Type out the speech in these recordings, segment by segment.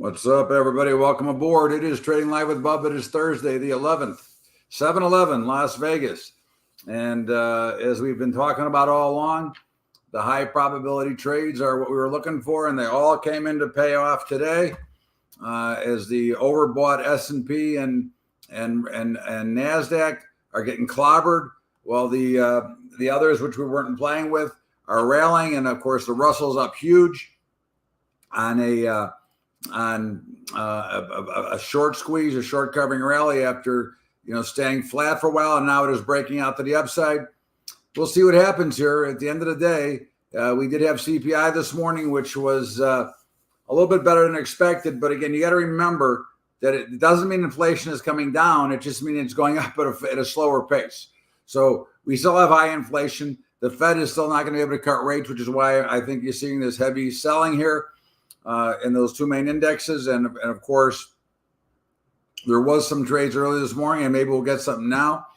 What's up, everybody? Welcome aboard. It is Trading Live with Bubba. It is Thursday, the 11th, 7/11, Las Vegas. And as we've been talking about all along, the high probability trades are what we were looking for, and they all came into payoff today as the overbought S&P and NASDAQ are getting clobbered, while the others, which we weren't playing with, are railing. And of course, the Russell's up huge on a short squeeze, a short covering rally after staying flat for a while, and now it is breaking out to the upside. We'll see what happens here. At the end of the day, we did have CPI this morning, which was a little bit better than expected. But again, you got to remember that it doesn't mean inflation is coming down. It just means it's going up at a slower pace. So we still have high inflation. The Fed is still not going to be able to cut rates, which is why I think you're seeing this heavy selling here in those two main indexes. And of course, there was some trades early this morning, and maybe we'll get something now.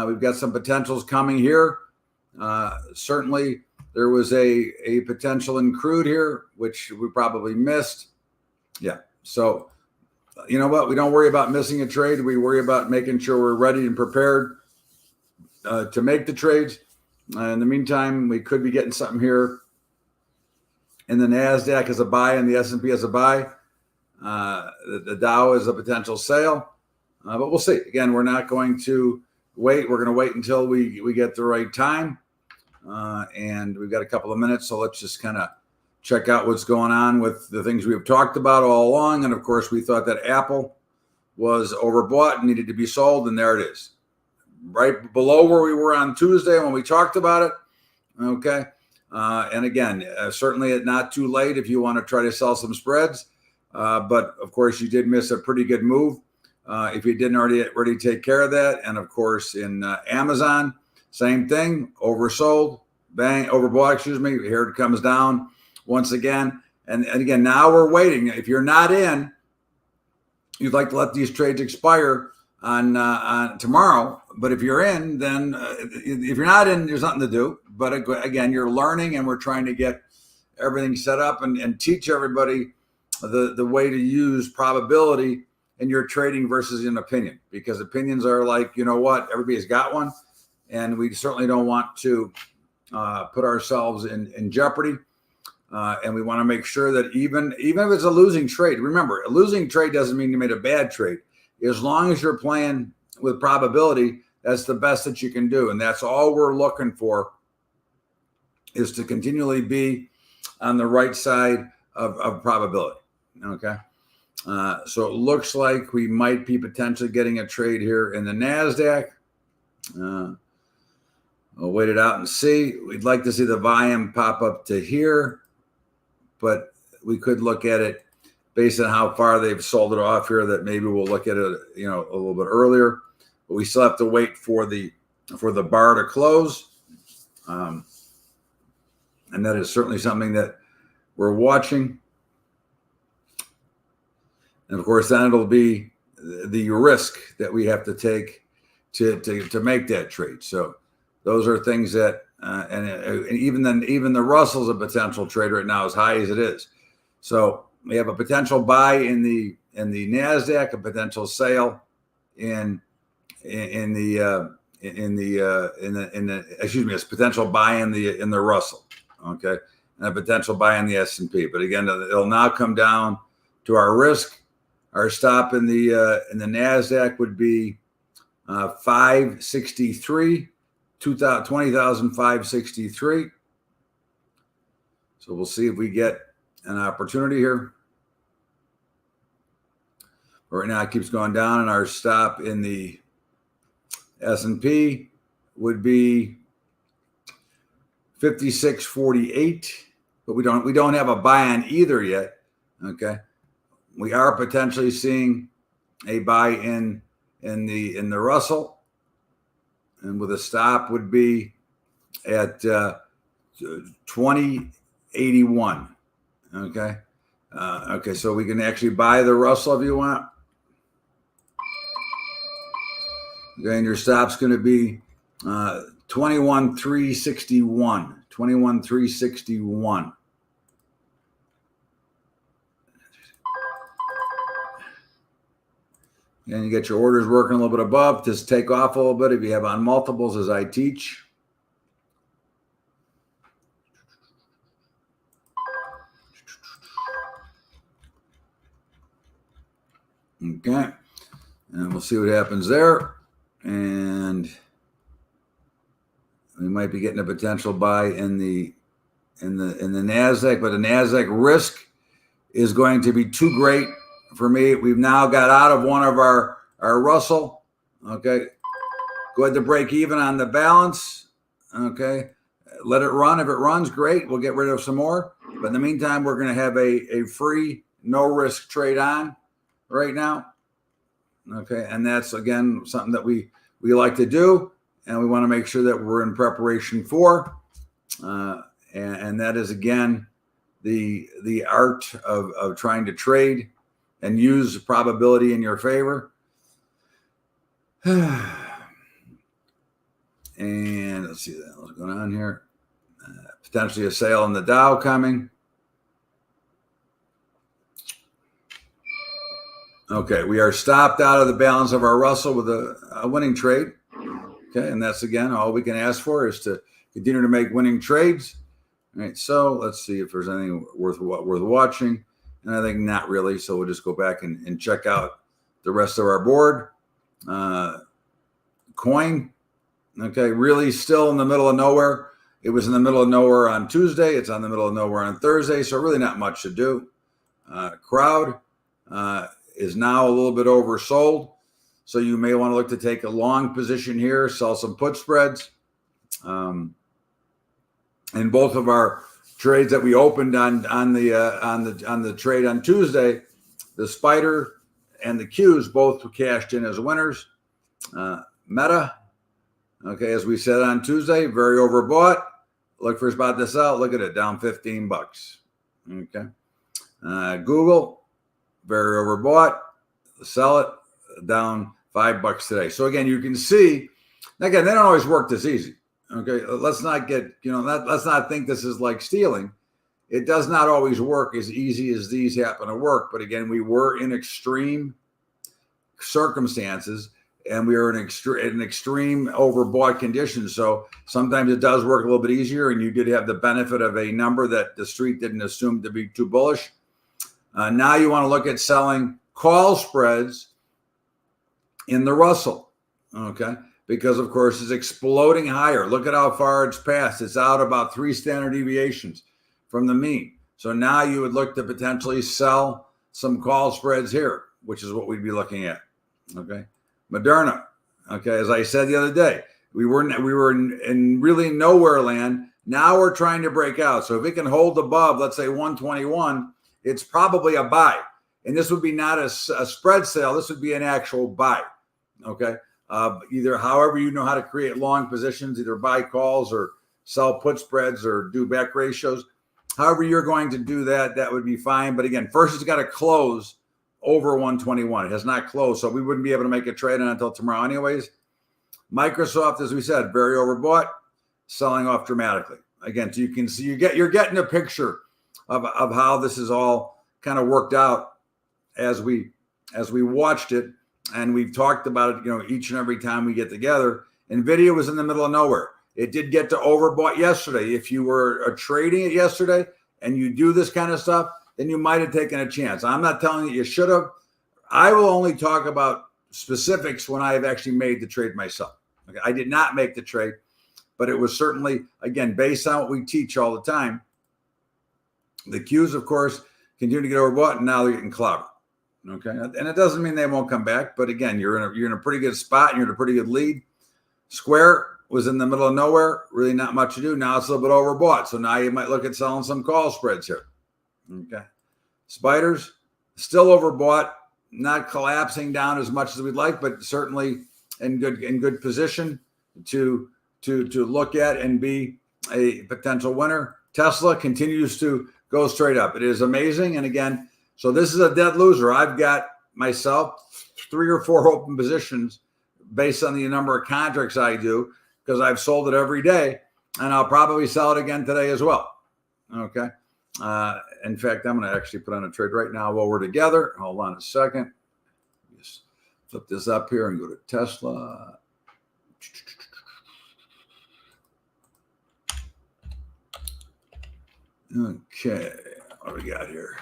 We've got some potentials coming here. Certainly, there was a potential in crude here, which we probably missed. Yeah. So, you know what? We don't worry about missing a trade. We worry about making sure we're ready and prepared to make the trades. In the meantime, we could be getting something here in the NASDAQ as a buy and the S&P as a buy. The Dow is a potential sale, but we'll see. Again, we're not going to wait. We're going to wait until we get the right time. And we've got a couple of minutes, so let's just kind of check out what's going on with the things we've talked about all along. And of course, we thought that Apple was overbought and needed to be sold, and there it is. Right below where we were on Tuesday when we talked about it. Okay. And again, certainly not too late if you want to try to sell some spreads. But of course, you did miss a pretty good move if you didn't already take care of that. And of course, in Amazon, same thing, oversold, bang, overbought, excuse me. Here it comes down once again. And again, now we're waiting. If you're not in, you'd like to let these trades expire on tomorrow. But if you're in, then if you're not in, there's nothing to do. But again, you're learning, and we're trying to get everything set up and teach everybody the way to use probability in your trading versus an opinion, because opinions are like, you know what, everybody's got one, and we certainly don't want to put ourselves in jeopardy. And we want to make sure that even if it's a losing trade, remember, a losing trade doesn't mean you made a bad trade. As long as you're playing with probability, that's the best that you can do. And that's all we're looking for, is to continually be on the right side of probability. Okay. So it looks like we might be potentially getting a trade here in the NASDAQ. We'll wait it out and see. We'd like to see the volume pop up to here, but we could look at it based on how far they've sold it off here, that maybe we'll look at it, a little bit earlier. But we still have to wait for the bar to close. And that is certainly something that we're watching. And of course, then it'll be the risk that we have to take to make that trade. So those are things that, and even the Russell's a potential trade right now, as high as it is. So we have a potential buy in the NASDAQ, a potential sale a potential buy in the Russell. Okay. And a potential buy in the S&P. But again, it'll now come down to our risk. Our stop in the NASDAQ would be 563, 20,563. So we'll see if we get an opportunity here. Right now it keeps going down, and our stop in the S&P would be 56.48, but we don't have a buy on either yet. Okay. We are potentially seeing a buy in the Russell, and with a stop would be at 2081. Okay. Okay. So we can actually buy the Russell if you want. Okay, and your stop's going to be 21,361. 21,361. And you get your orders working a little bit above. Just take off a little bit if you have on multiples, as I teach. Okay. And we'll see what happens there. And we might be getting a potential buy in the NASDAQ, but the NASDAQ risk is going to be too great for me. We've now got out of one of our Russell. Okay. Go ahead to break even on the balance. Okay. Let it run. If it runs, great. We'll get rid of some more. But in the meantime, we're going to have a free, no risk trade on right now. Okay. And that's, again, something that we like to do. And we want to make sure that we're in preparation for. And that is, again, the art of trying to trade and use probability in your favor. And let's see what's going on here. Potentially a sale in the Dow coming. Okay, we are stopped out of the balance of our Russell with a winning trade. Okay, and that's, again, all we can ask for is to continue to make winning trades. All right, so let's see if there's anything worth watching. And I think not really, so we'll just go back and check out the rest of our board. Coin, okay, really still in the middle of nowhere. It was in the middle of nowhere on Tuesday. It's on the middle of nowhere on Thursday, so really not much to do. Crowd is now a little bit oversold, so you may want to look to take a long position here, sell some put spreads. In both of our trades that we opened on the trade on Tuesday, the Spider and the Qs both were cashed in as winners. Meta, okay, as we said on Tuesday, very overbought. Look for a spot to sell. Look at it, down $15. Okay. Google, very overbought. Sell it, down $5 today. So again, you can see, again, they don't always work this easy. Okay, let's not get, let's not think this is like stealing. It does not always work as easy as these happen to work. But again, we were in extreme circumstances, and we are in extreme overbought conditions. So sometimes it does work a little bit easier, and you did have the benefit of a number that the street didn't assume to be too bullish. Now you want to look at selling call spreads in the Russell, okay? Because, of course, it's exploding higher. Look at how far it's passed. It's out about 3 standard deviations from the mean. So now you would look to potentially sell some call spreads here, which is what we'd be looking at, okay? Moderna, okay, as I said the other day, we were in really nowhere land. Now we're trying to break out. So if it can hold above, let's say 121, it's probably a buy. And this would be not a spread sale. This would be an actual buy, okay? Either however you know how to create long positions, either buy calls or sell put spreads or do back ratios. However you're going to do that, that would be fine. But again, first it's got to close over 121. It has not closed, so we wouldn't be able to make a trade on until tomorrow anyways. Microsoft, as we said, very overbought, selling off dramatically. Again, so you can see you're getting a picture of how this is all kind of worked out as we watched it. And we've talked about it, each and every time we get together. NVIDIA was in the middle of nowhere. It did get to overbought yesterday. If you were trading it yesterday and you do this kind of stuff, then you might have taken a chance. I'm not telling you should have. I will only talk about specifics when I have actually made the trade myself. Okay? I did not make the trade, but it was certainly, again, based on what we teach all the time. The Qs, of course, continue to get overbought, and now they're getting clobbered. Okay, and it doesn't mean they won't come back, but again, you're in a pretty good spot, and you're in a pretty good lead. Square was in the middle of nowhere, really not much to do. Now it's a little bit overbought, so now you might look at selling some call spreads here. Okay, Spiders still overbought, not collapsing down as much as we'd like, but certainly in good position to look at and be a potential winner. Tesla continues to go straight up. It is amazing, and again. So this is a dead loser. I've got myself 3 or 4 open positions based on the number of contracts I do because I've sold it every day, and I'll probably sell it again today as well. Okay. In fact, I'm going to actually put on a trade right now while we're together. Hold on a second. Just flip this up here and go to Tesla. Okay, what do we got here?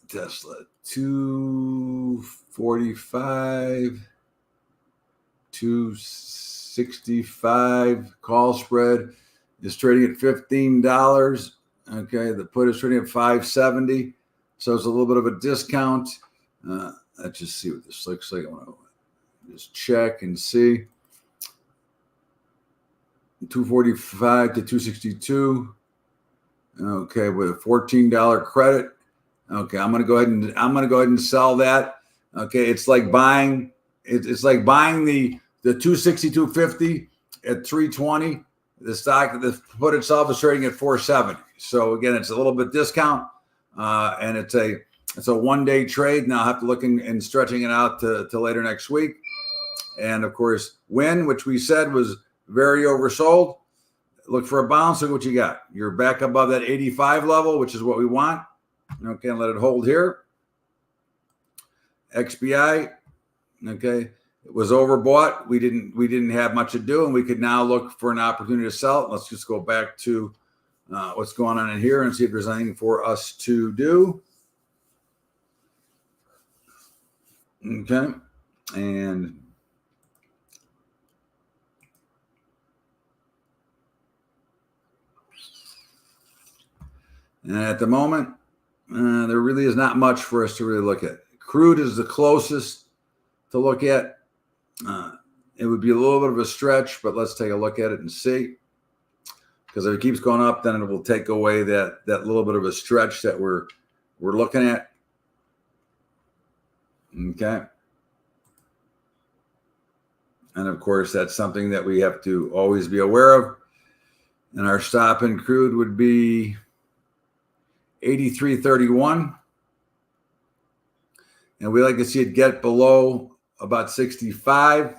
Tesla 245, 265 call spread is trading at $15. Okay, the put is trading at 570, so it's a little bit of a discount. Let's just see what this looks like. I want to just check and see. 245 to 262. Okay, with a $14 credit. Okay, I'm gonna go ahead and sell that. Okay, it's like buying the 262.50 at 320. The stock, the put itself is trading at 470. So again, it's a little bit discount, and it's a 1-day trade. Now I have to look and stretching it out to later next week. And of course, Win, which we said was very oversold. Look for a bounce. Look what you got. You're back above that 85 level, which is what we want. Okay, and let it hold here. XBI, okay, it was overbought. We didn't have much to do, and we could now look for an opportunity to sell it. Let's just go back to what's going on in here and see if there's anything for us to do. Okay, and at the moment, there really is not much for us to really look at. Crude is the closest to look at. It would be a little bit of a stretch, but let's take a look at it and see. Because if it keeps going up, then it will take away that little bit of a stretch that we're looking at. Okay. And of course, that's something that we have to always be aware of. And our stop in crude would be 83.31. And we like to see it get below about 65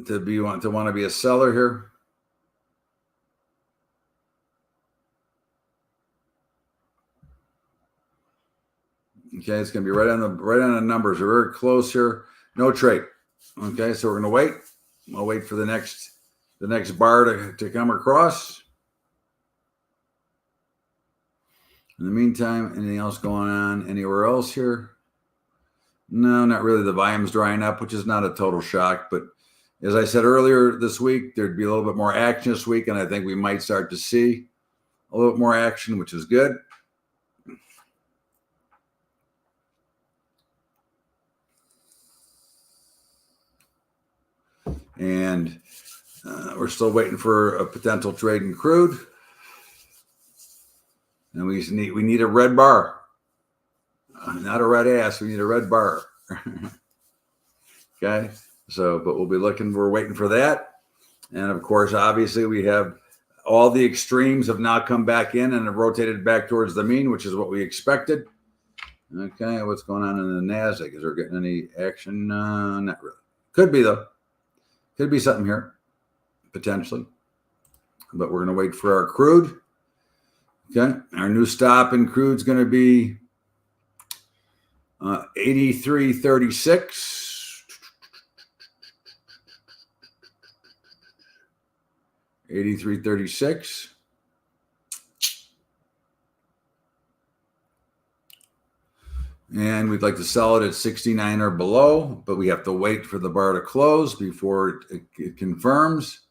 to want to be a seller here. Okay, it's going to be right on the numbers. We're very close here. No trade. Okay, so we're going to wait. I'll wait for the next bar to come across. In the meantime, anything else going on anywhere else here? No, not really. The volume's drying up, which is not a total shock. But as I said earlier this week, there'd be a little bit more action this week, and I think we might start to see a little bit more action, which is good. And we're still waiting for a potential trade in crude. And we need a red bar, not a red ass. We need a red bar. Okay. So, but we're waiting for that. And of course, obviously we have all the extremes have now come back in and have rotated back towards the mean, which is what we expected. Okay. What's going on in the NASDAQ? Is there getting any action? Not really. Could be though. Could be something here potentially, but we're going to wait for our crude. Okay, our new stop in crude is going to be 83.36. 83.36. And we'd like to sell it at 69 or below, but we have to wait for the bar to close before it confirms.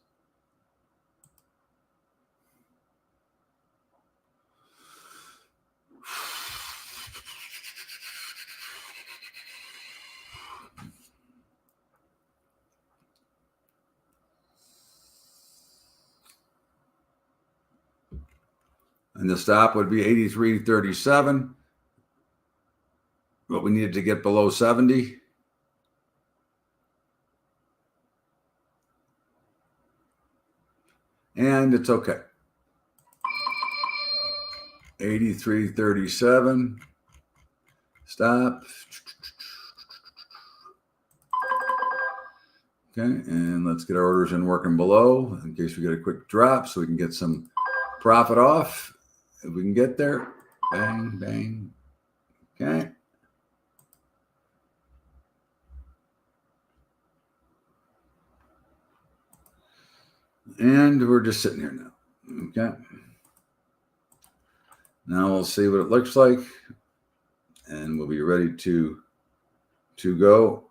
And the stop would be 83.37. But we needed to get below 70. And it's okay. 83.37. Stop. Okay, and let's get our orders in working below in case we get a quick drop so we can get some profit off if we can get there. Bang, bang. Okay. And we're just sitting here now. Okay. Now we'll see what it looks like, and we'll be ready to go.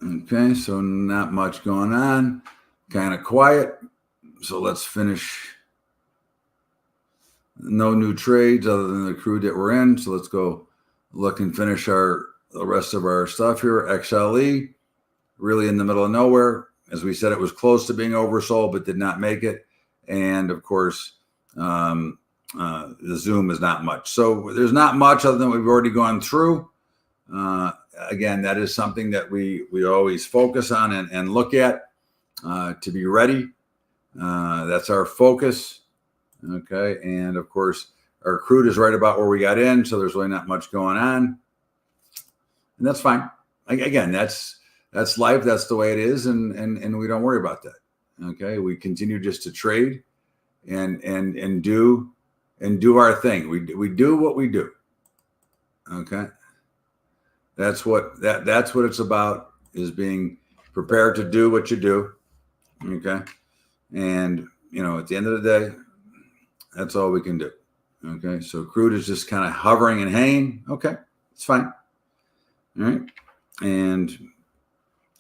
Okay, so not much going on, kind of quiet. So let's finish. No new trades other than the crude that we're in. So let's go look and finish the rest of our stuff here. XLE, really in the middle of nowhere. As we said, it was close to being oversold, but did not make it. And of course, the Zoom is not much. So there's not much other than we've already gone through. Again, that is something that we always focus on and look at to be ready. That's our focus. Okay. And of course, our crude is right about where we got in. So there's really not much going on. And that's fine. Again, that's life. That's the way it is. And we don't worry about that. Okay. We continue just to trade and do our thing. We do what we do. Okay. That's what it's about, is being prepared to do what you do. Okay. And at the end of the day, that's all we can do. Okay. So crude is just kind of hovering and hanging. Okay. It's fine. All right. And,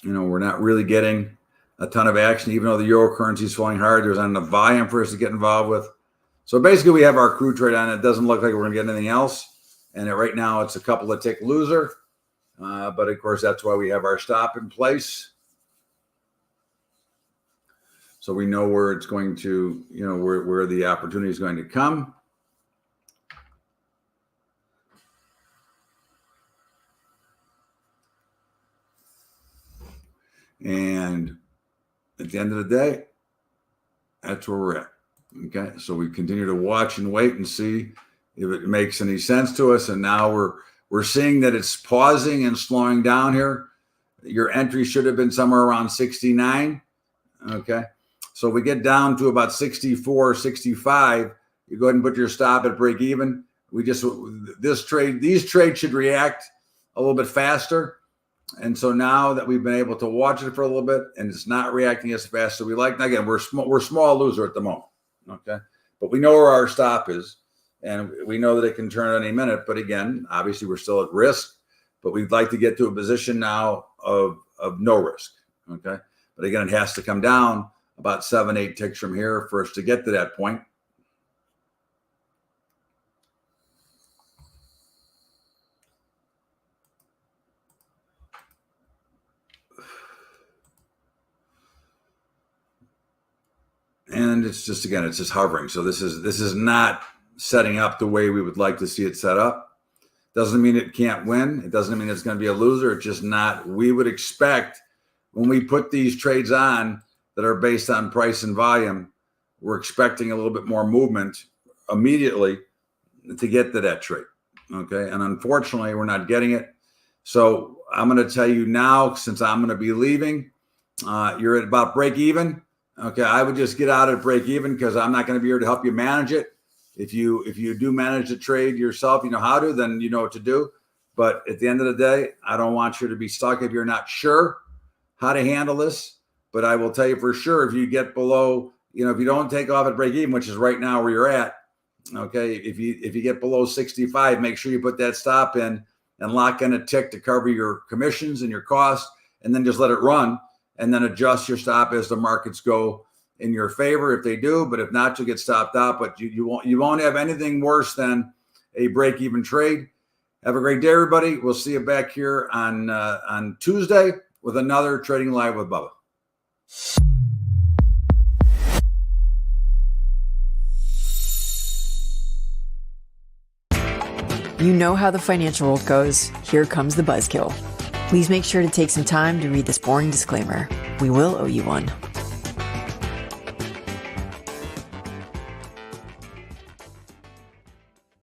we're not really getting a ton of action, even though the euro currency is falling hard. There's not enough volume for us to get involved with. So basically we have our crude trade on. It doesn't look like we're going to get anything else. And right now it's a couple of tick loser. But of course, that's why we have our stop in place. So we know where it's going to, where the opportunity is going to come. And at the end of the day, that's where we're at. Okay. So we continue to watch and wait and see if it makes any sense to us. And now we're seeing that it's pausing and slowing down here. Your entry should have been somewhere around 69. Okay. So we get down to about 64, 65. You go ahead and put your stop at break even. These trades should react a little bit faster. And so now that we've been able to watch it for a little bit and it's not reacting as fast as we like. Now again, we're small loser at the moment. Okay. But we know where our stop is. And we know that it can turn any minute. But again, obviously we're still at risk, but we'd like to get to a position now of no risk. Okay. But again, it has to come down about 7-8 ticks from here for us to get to that point. And it's just hovering. So this is not setting up the way we would like to see it set up. Doesn't mean it can't win. It doesn't mean it's going to be a loser. It's just not. We would expect when we put these trades on that are based on price and volume, we're expecting a little bit more movement immediately to get to that trade. Okay. And unfortunately, we're not getting it. So I'm going to tell you now, since I'm going to be leaving, you're at about break even. Okay. I would just get out at break even because I'm not going to be here to help you manage it. If you do manage the trade yourself, you know how to, then you know what to do. But at the end of the day, I don't want you to be stuck if you're not sure how to handle this. But I will tell you for sure, if you get below, if you don't take off at break even, which is right now where you're at, okay, if you get below 65, make sure you put that stop in and lock in a tick to cover your commissions and your costs, and then just let it run, and then adjust your stop as the markets go in your favor if they do. But if not, you'll get stopped out. But you won't have anything worse than a break even trade. Have a great day, everybody. We'll see you back here on Tuesday with another Trading Live with Bubba. You know how the financial world goes. Here comes the buzzkill. Please make sure to take some time to read this boring disclaimer. We will owe you one.